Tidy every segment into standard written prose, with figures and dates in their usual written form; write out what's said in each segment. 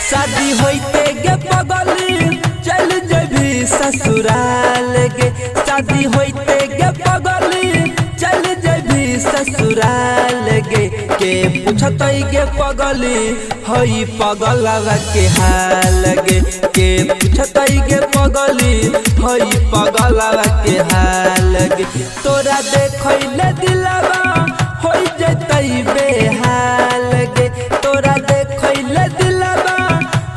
शादी होते गे पगली चल जभी ससुराल गे। शादी होते गे पगली चल जभी ससुराल गे। के पूछत गे पगली हई पगलवा के हाल गे। के पूछत गे पगली हई पगलवा के हाल गे। तोरा देखले दिलवा होई जतई बेहाल गे। तोरा देखले दिलवा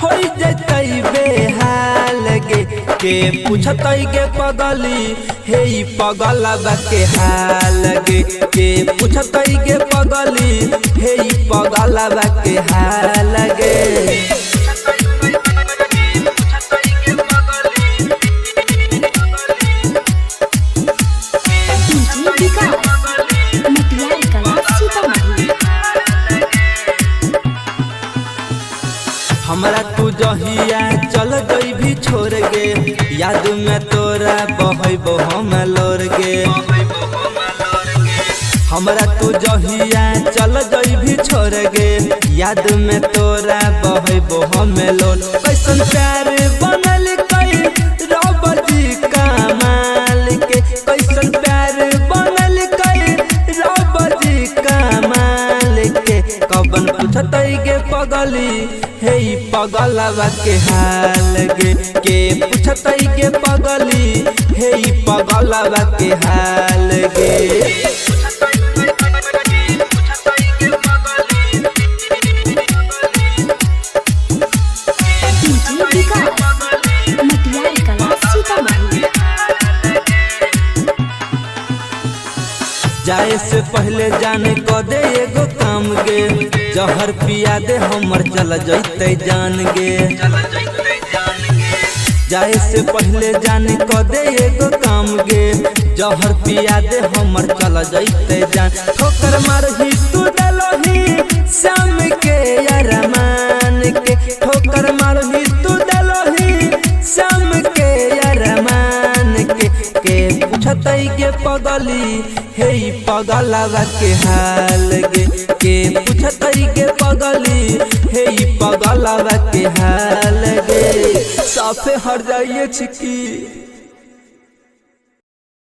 होई जतई बेहाल गे। के पूछत गे पगली हे पगलवा के हाल गे। के पूछत गे पगली हे पगलवा के हाल गे। हमरा तू जहिया चल जइभी छोड़ गे। याद में तोरा बहब हम लोर गे। हमरा तू जहिया चल जइभी छोड़ गे। याद में तोरा बहब हम लोर। कैसन प्यार बनल कई रब जी कमाल के। कैसन प्यार बनल कई रब जी कमाल के। कबन पूछत गे पगली हे पगलवा के हाल गे। के पूछत गे पगली हे पगलवा के हाल गे। जाए से पहले जाने क दे एगो काम गे। जहर पिया दे हमर चल जैते जान गे। जाए से पहले जाने क दे एगो काम गे। जहर पिया दे हमर चल जैते जान। ठोकर मारही तू डलही शाम के अरमान के। ठोकर मारही तू डलही शाम के अरमान के। के पूछत गे पगली हे पगलवा के हाल गे। के पूछत गे पगली हे पगलवा के हाल गे। साफे हर जाइए छिकी।